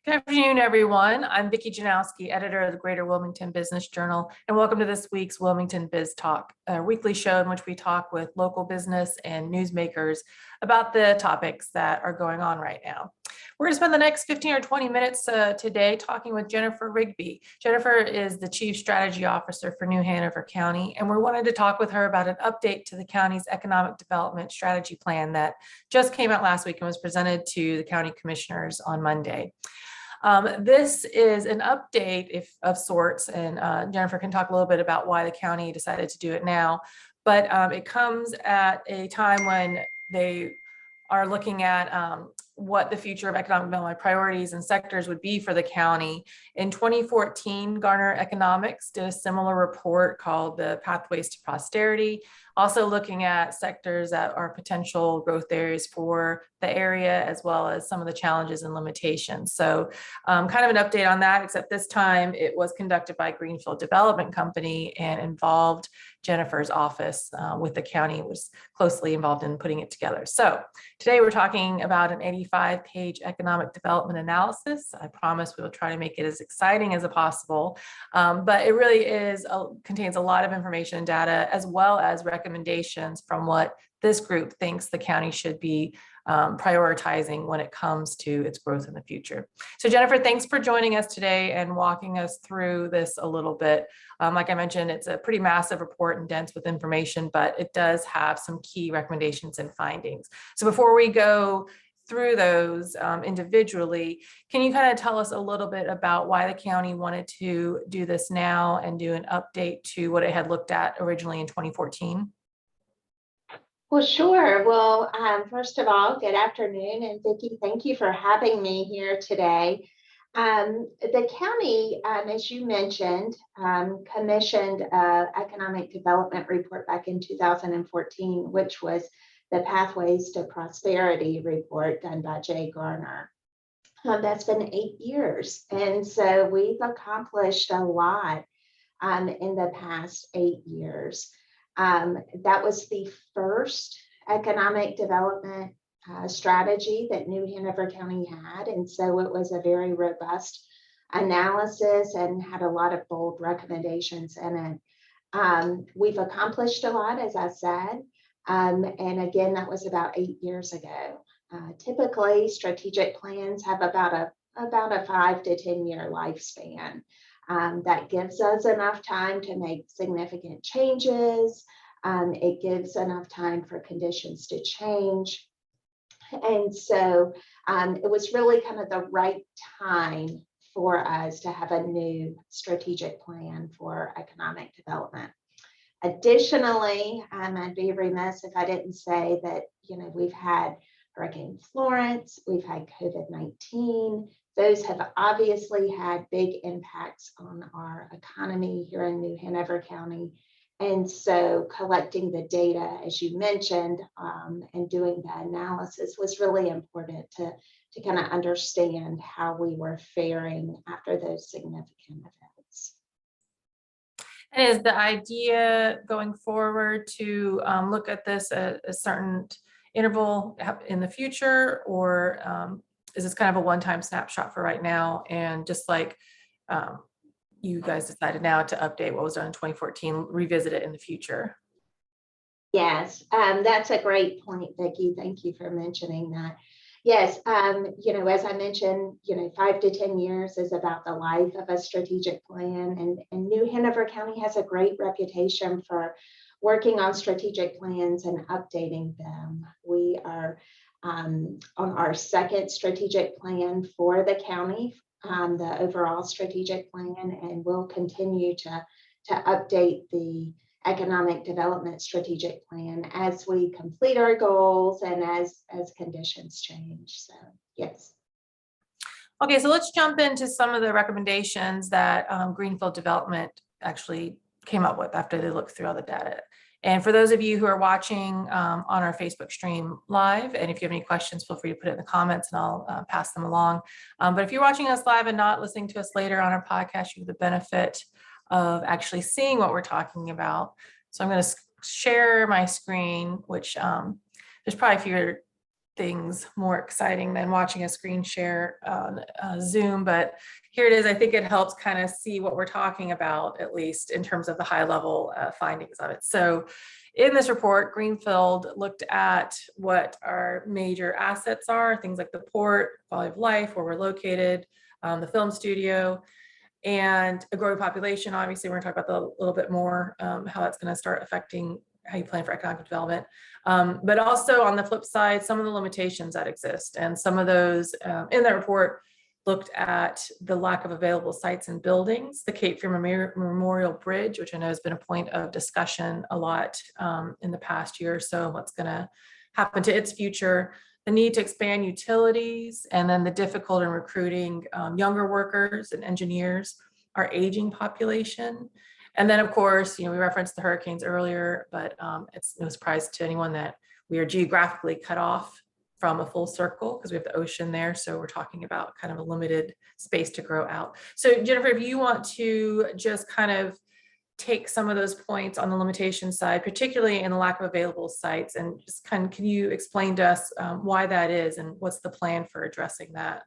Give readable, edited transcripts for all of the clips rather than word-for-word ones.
Good afternoon, everyone. I'm Vicki Janowski, editor of the Greater Wilmington Business Journal, and welcome to this week's Wilmington Biz Talk, a weekly show in which we talk with local business and newsmakers about the topics that are going on right now. We're going to spend the next 15 or 20 minutes today talking with Jennifer Rigby. Jennifer is the Chief Strategy Officer for New Hanover County, and we wanted to talk with her about an update to the county's economic development strategy plan that just came out last week and was presented to the county commissioners on Monday. This is an update of sorts, and Jennifer can talk a little bit about why the county decided to do it now, but it comes at a time when they are looking at what the future of economic development priorities and sectors would be for the county. In 2014, Garner Economics did a similar report called the Pathways to Prosperity, also looking at sectors that are potential growth areas for the area, as well as some of the challenges and limitations. So kind of an update on that, except this time it was conducted by Greenfield Development Company and involved Jennifer's office with the county, was closely involved in putting it together. So today we're talking about an 85-page economic development analysis. I promise we will try to make it as exciting as possible, but it really contains a lot of information and data, as well as recommendations from what this group thinks the county should be prioritizing when it comes to its growth in the future. So Jennifer, thanks for joining us today and walking us through this a little bit. Like I mentioned, it's a pretty massive report and dense with information, but it does have some key recommendations and findings. So before we go through those individually, can you kind of tell us a little bit about why the county wanted to do this now and do an update to what it had looked at originally in 2014? Well, sure. Well, first of all, good afternoon. And Vicki, thank you for having me here today. The county, as you mentioned, commissioned an economic development report back in 2014, which was the Pathways to Prosperity report done by Jay Garner. That's been 8 years. And so we've accomplished a lot in the past 8 years. That was the first economic development strategy that New Hanover County had. And so it was a very robust analysis and had a lot of bold recommendations in it. We've accomplished a lot, as I said. And again, that was about 8 years ago. Typically, strategic plans have about a 5 to 10 year lifespan. That gives us enough time to make significant changes. It gives enough time for conditions to change. And so it was really kind of the right time for us to have a new strategic plan for economic development. Additionally, I'd be remiss if I didn't say that, we've had Hurricane Florence, we've had COVID-19. Those have obviously had big impacts on our economy here in New Hanover County. And so collecting the data, as you mentioned, and doing the analysis was really important to kind of understand how we were faring after those significant events. And is the idea going forward to look at this at a certain interval in the future, or is this kind of a one-time snapshot for right now? And just like you guys decided now to update what was done in 2014, revisit it in the future? Yes, that's a great point, Vicki. Thank you for mentioning that. Yes, as I mentioned, 5 to 10 years is about the life of a strategic plan, and New Hanover County has a great reputation for working on strategic plans and updating them. We are on our second strategic plan for the county, the overall strategic plan, and we'll continue to update the economic development strategic plan as we complete our goals and as conditions change. So yes. Okay, so let's jump into some of the recommendations that Greenfield Development actually came up with after they looked through all the data. And for those of you who are watching on our Facebook stream live, and if you have any questions, feel free to put it in the comments and I'll pass them along. But if you're watching us live and not listening to us later on our podcast, you have the benefit of actually seeing what we're talking about. So I'm going to share my screen, which there's probably, if you're things more exciting than watching a screen share on Zoom, but here it is. I think it helps kind of see what we're talking about, at least in terms of the high level findings of it. So in this report, Greenfield looked at what our major assets are, things like the port, quality of life, where we're located, the film studio, and a growing population. Obviously, we're going to talk about that a little bit more, how that's going to start affecting how you plan for economic development. But also on the flip side, some of the limitations that exist. And some of those in that report looked at the lack of available sites and buildings, the Cape Fear Memorial Bridge, which I know has been a point of discussion a lot in the past year or so, what's going to happen to its future, the need to expand utilities, and then the difficulty in recruiting younger workers and engineers, our aging population. And then, of course, we referenced the hurricanes earlier, but it's no surprise to anyone that we are geographically cut off from a full circle because we have the ocean there. So we're talking about kind of a limited space to grow out. So Jennifer, if you want to just kind of take some of those points on the limitation side, particularly in the lack of available sites, and just kind of, can you explain to us why that is and what's the plan for addressing that?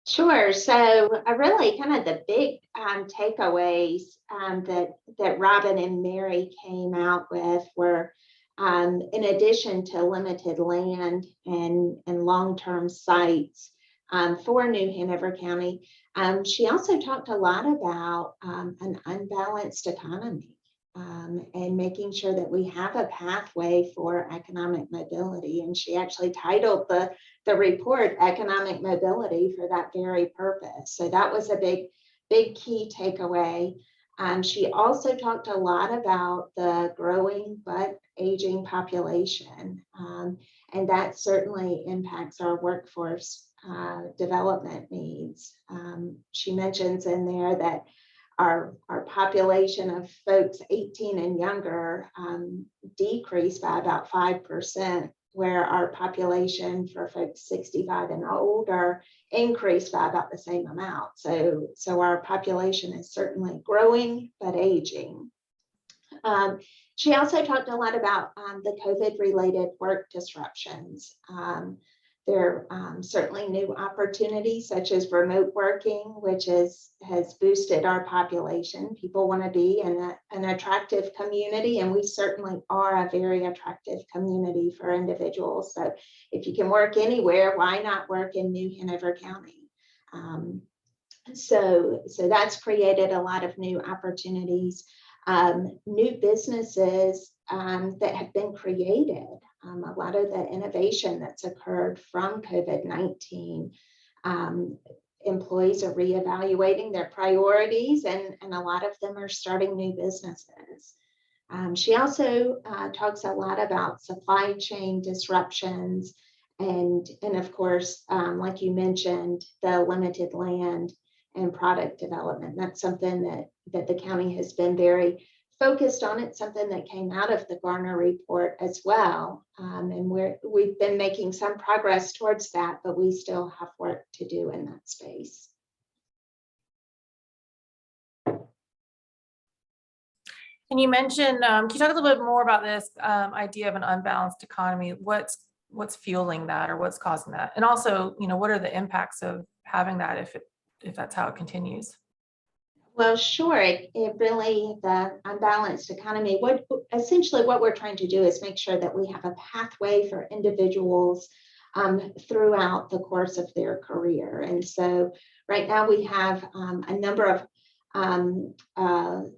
Sure. So really kind of the big takeaways that Robin and Mary came out with were, in addition to limited land and long-term sites for New Hanover County, she also talked a lot about an unbalanced economy and making sure that we have a pathway for economic mobility. And she actually titled the report Economic Mobility for that very purpose. So that was a big key takeaway. She also talked a lot about the growing but aging population, and that certainly impacts our workforce development needs. She mentions in there that our population of folks 18 and younger decreased by about 5%, where our population for folks 65 and older increased by about the same amount. So our population is certainly growing, but aging. She also talked a lot about the COVID-related work disruptions. There are certainly new opportunities such as remote working, which has boosted our population. People want to be in an attractive community, and we certainly are a very attractive community for individuals. So if you can work anywhere, why not work in New Hanover County? So that's created a lot of new opportunities, new businesses that have been created. A lot of the innovation that's occurred from COVID-19, employees are reevaluating their priorities, and a lot of them are starting new businesses. She also talks a lot about supply chain disruptions and of course, like you mentioned, the limited land and product development. That's something that the county has been very focused on. It's something that came out of the Garner report as well. And we've been making some progress towards that, but we still have work to do in that space. And you mentioned, can you talk a little bit more about this idea of an unbalanced economy? What's fueling that, or what's causing that? And also, what are the impacts of having that if that's how it continues? Well, sure. It really, the unbalanced economy, essentially what we're trying to do is make sure that we have a pathway for individuals throughout the course of their career. And so right now we have a number of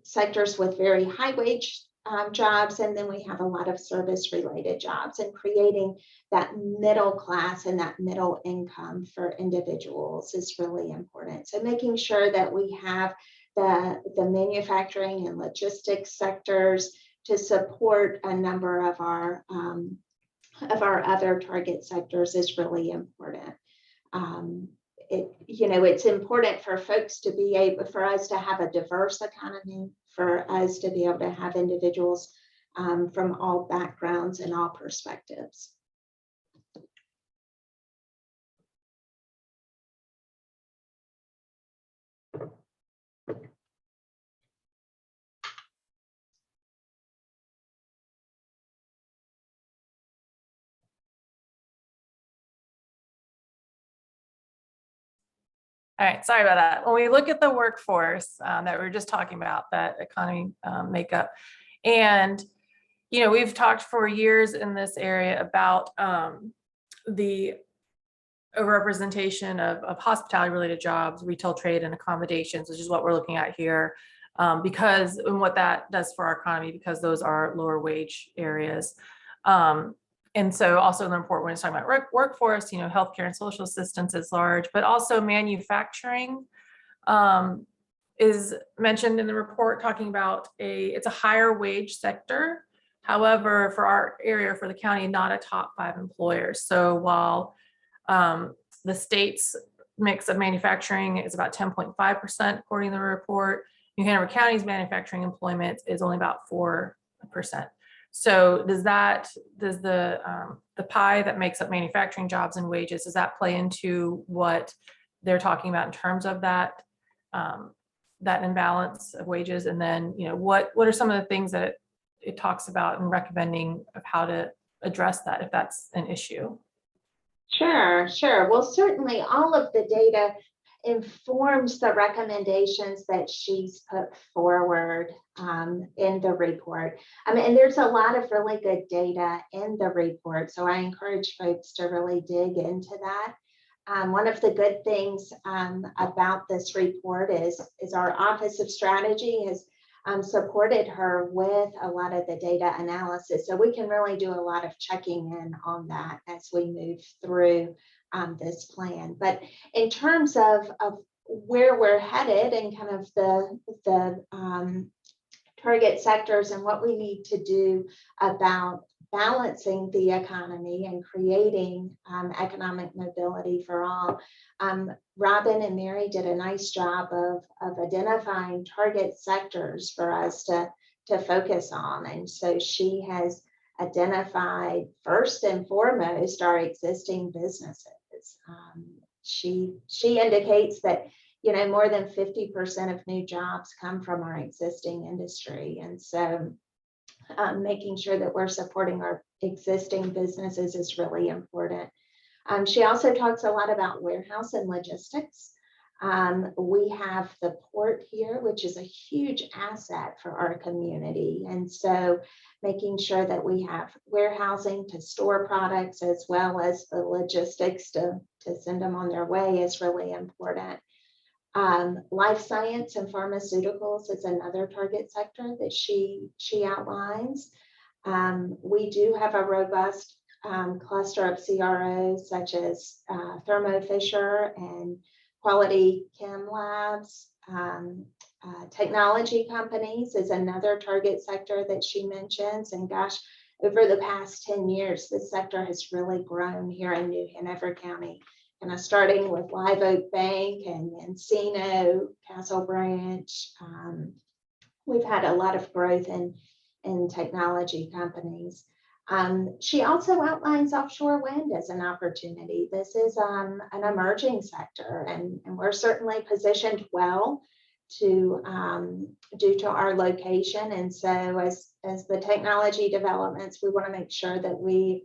sectors with very high wage jobs, and then we have a lot of service related jobs, and creating that middle class and that middle income for individuals is really important. So making sure that we have the manufacturing and logistics sectors to support a number of our other target sectors is really important. It's important for folks to be able, for us to have a diverse economy, for us to be able to have individuals from all backgrounds and all perspectives. All right, sorry about that. When we look at the workforce that we were just talking about, that economy makeup, and we've talked for years in this area about the overrepresentation of hospitality-related jobs, retail, trade, and accommodations, which is what we're looking at here, because and what that does for our economy, because those are lower wage areas. And so also the report when it's talking about workforce, healthcare and social assistance is large, but also manufacturing is mentioned in the report, talking about it's a higher wage sector. However, for our area, for the county, not a top 5 employer. So while the state's mix of manufacturing is about 10.5%, according to the report, New Hanover County's manufacturing employment is only about 4%. So does the pie that makes up manufacturing jobs and wages, does that play into what they're talking about in terms of that that imbalance of wages? And then, what are some of the things that it talks about and recommending of how to address that if that's an issue? Sure. Well, certainly all of the data informs the recommendations that she's put forward in the report. And there's a lot of really good data in the report, so I encourage folks to really dig into that. One of the good things about this report is our Office of Strategy has supported her with a lot of the data analysis. So we can really do a lot of checking in on that as we move through this plan. But in terms of where we're headed and kind of the target sectors and what we need to do about balancing the economy and creating economic mobility for all. Robin and Mary did a nice job of identifying target sectors for us to focus on. And so she has identified first and foremost our existing businesses. She indicates that more than 50% of new jobs come from our existing industry. And so making sure that we're supporting our existing businesses is really important. She also talks a lot about warehouse and logistics. We have the port here, which is a huge asset for our community. And so making sure that we have warehousing to store products as well as the logistics to send them on their way is really important. Life science and pharmaceuticals is another target sector that she outlines. We do have a robust cluster of CROs such as Thermo Fisher and Quality Chem Labs. Technology companies is another target sector that she mentions. And gosh, over the past 10 years, this sector has really grown here in New Hanover County. Starting with Live Oak Bank and Encino, Castle Branch. We've had a lot of growth in technology companies. She also outlines offshore wind as an opportunity. This is an emerging sector, and we're certainly positioned well due to our location. And so as the technology developments, we want to make sure that we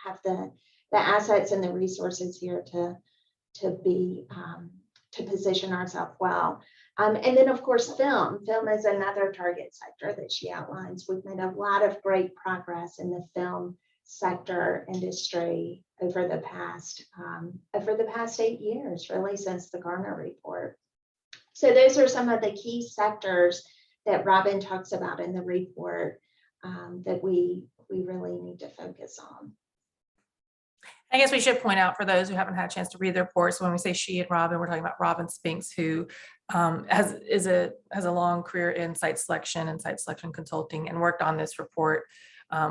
have the assets and the resources here to position ourselves well. And then of course, film is another target sector that she outlines. We've made a lot of great progress in the film sector industry over the past 8 years, really since the Garner report. So those are some of the key sectors that Robin talks about in the report that we really need to focus on. I guess we should point out for those who haven't had a chance to read the report. So when we say she and Robin, we're talking about Robin Spinks, who has a long career in site selection and site selection consulting, and worked on this report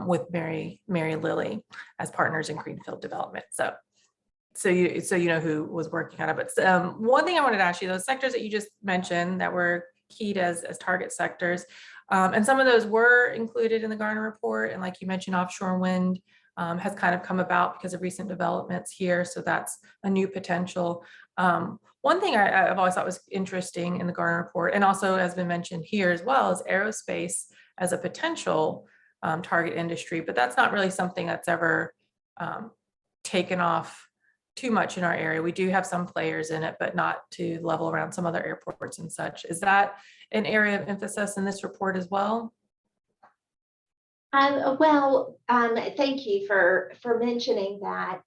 with Mary Lilly as partners in Greenfield Development. So you know who was working on it. But one thing I wanted to ask you, those sectors that you just mentioned that were keyed as target sectors, and some of those were included in the Garner report, and like you mentioned, offshore wind has kind of come about because of recent developments here. So that's a new potential. One thing I've always thought was interesting in the Garner report, and also has been mentioned here as well, is aerospace as a potential target industry, but that's not really something that's ever taken off too much in our area. We do have some players in it, but not to level around some other airports and such. Is that an area of emphasis in this report as well? Thank you for mentioning that.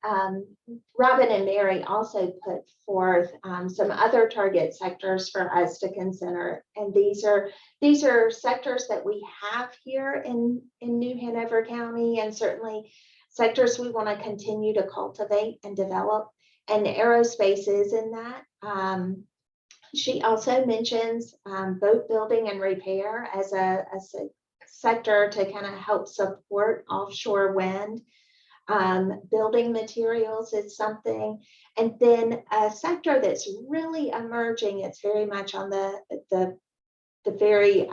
Robin and Mary also put forth some other target sectors for us to consider, and these are sectors that we have here in New Hanover County, and certainly sectors we want to continue to cultivate and develop. And aerospace is in that. She also mentions boat building and repair as a sector to kind of help support offshore wind. Building materials is something. And then a sector that's really emerging, it's very much on the very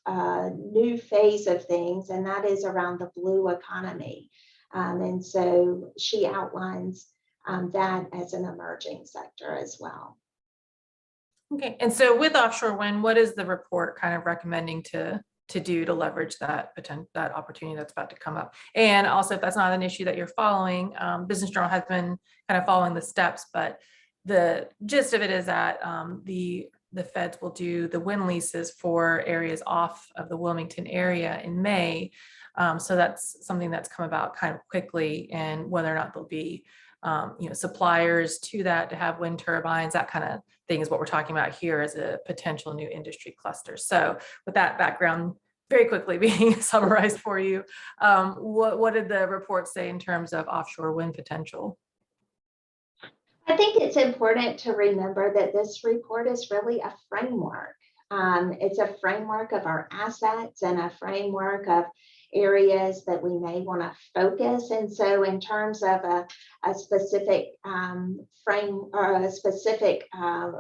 new phase of things, and that is around the blue economy. And so she outlines that as an emerging sector as well. Okay, and so with offshore wind, what is the report kind of recommending to do to leverage that opportunity that's about to come up? And also, if that's not an issue that you're following, Business Journal has been kind of following the steps, but the gist of it is that the feds will do the wind leases for areas off of the Wilmington area in May. So that's something that's come about kind of quickly, and whether or not there'll be suppliers to that to have wind turbines, that kind of thing is what we're talking about here as a potential new industry cluster. So with that background very quickly being summarized for you, what did the report say in terms of offshore wind potential? I think it's important to remember that this report is really a framework. It's a framework of our assets and a framework of areas that we may want to focus. And so in terms of a specific frame or a specific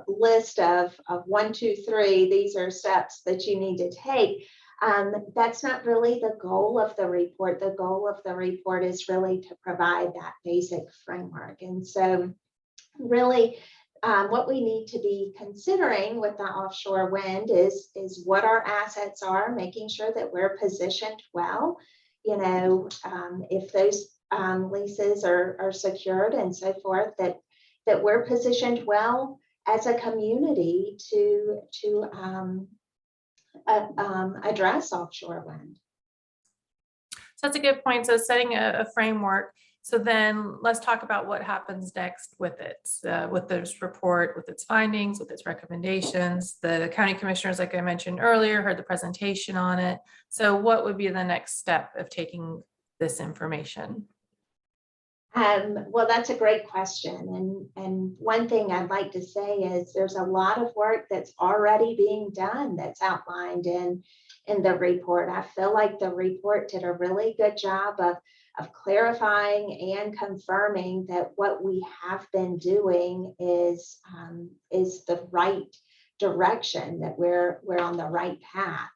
list of 1, 2, 3, these are steps that you need to take. That's not really the goal of the report. The goal of the report is really to provide that basic framework. And so really, what we need to be considering with the offshore wind is what our assets are, making sure that we're positioned well. If those leases are secured and so forth, that we're positioned well as a community to address offshore wind. So that's a good point. So setting a framework. So then let's talk about what happens next with it, with this report, with its findings, with its recommendations. The county commissioners, like I mentioned earlier, heard the presentation on it. So what would be the next step of taking this information? Well, that's a great question. And one thing I'd like to say is there's a lot of work that's already being done that's outlined in the report. I feel like the report did a really good job of clarifying and confirming that what we have been doing is the right direction, that we're on the right path.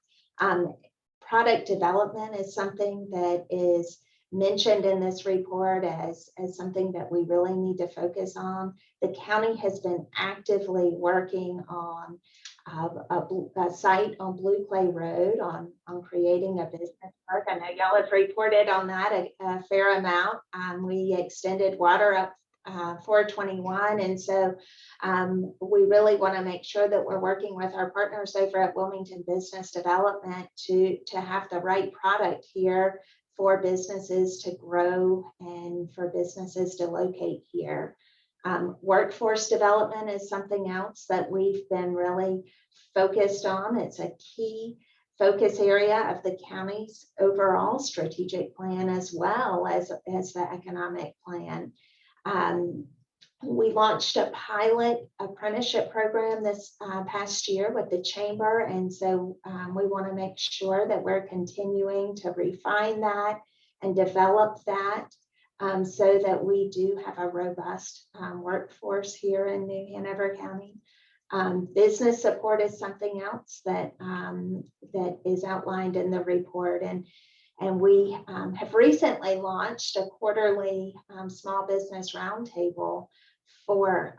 Product development is something that is mentioned in this report as something that we really need to focus on. The county has been actively working on a site on Blue Clay Road on creating a business park. I know y'all have reported on that a fair amount. We extended water up 421, and so we really want to make sure that we're working with our partners over at Wilmington Business Development to have the right product here for businesses to grow and for businesses to locate here. Workforce development is something else that we've been really focused on. It's a key focus area of the county's overall strategic plan, as well as the economic plan. We launched a pilot apprenticeship program this past year with the chamber, and so we want to make sure that we're continuing to refine that and develop that so that we do have a robust workforce here in New Hanover County. Business support is something else that is outlined in the report, and we have recently launched a quarterly small business roundtable for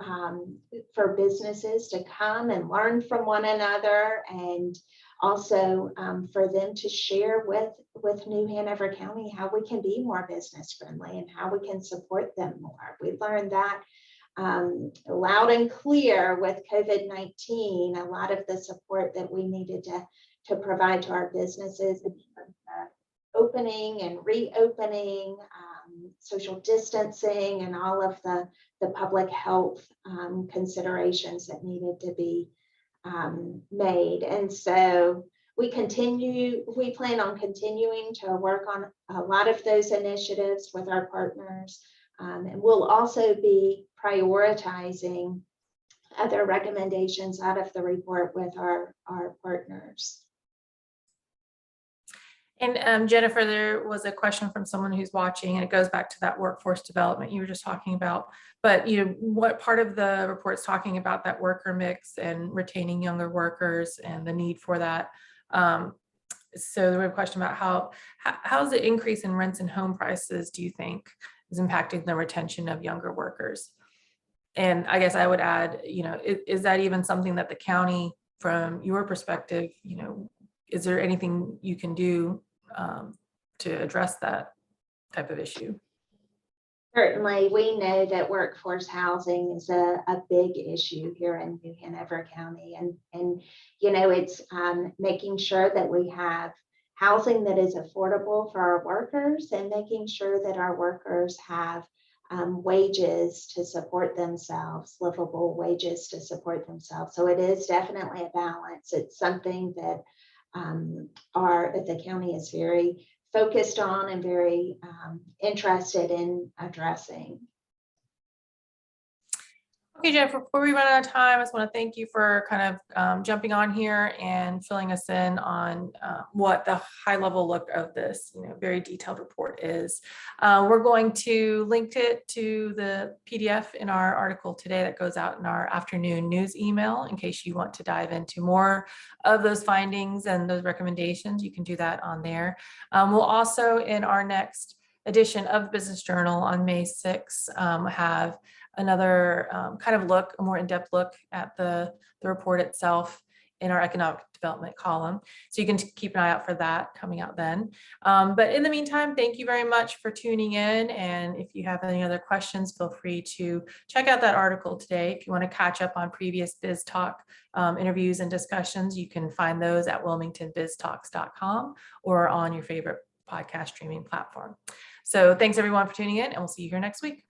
businesses to come and learn from one another, and also for them to share with New Hanover County how we can be more business friendly and how we can support them more. We learned that loud and clear with COVID-19, a lot of the support that we needed to provide to our businesses, opening and reopening, social distancing, and all of the public health considerations that needed to be made. And so we plan on continuing to work on a lot of those initiatives with our partners. And we'll also be prioritizing other recommendations out of the report with our partners. And Jennifer, there was a question from someone who's watching, and it goes back to that workforce development you were just talking about. But what part of the report's talking about that worker mix and retaining younger workers and the need for that? So there was a question about how's the increase in rents and home prices, do you think, is impacting the retention of younger workers? And I guess I would add, is that even something that the county, from your perspective, is there anything you can do to address that type of issue? Certainly, we know that workforce housing is a big issue here in New Hanover County, and it's making sure that we have housing that is affordable for our workers, and making sure that our workers have wages to support themselves, livable wages to support themselves. So it is definitely a balance. It's something that the county is very focused on and very interested in addressing. Okay, Jennifer, before we run out of time, I just want to thank you for kind of jumping on here and filling us in on what the high level look of this very detailed report is. We're going to link it to the PDF in our article today that goes out in our afternoon news email in case you want to dive into more of those findings and those recommendations. You can do that on there. We'll also, in our next edition of Business Journal on May 6th, have another kind of look, a more in-depth look at the report itself in our economic development column. So you can keep an eye out for that coming out then. But in the meantime, thank you very much for tuning in. And if you have any other questions, feel free to check out that article today. If you want to catch up on previous BizTalk interviews and discussions, you can find those at WilmingtonBizTalks.com or on your favorite podcast streaming platform. So thanks everyone for tuning in, and we'll see you here next week.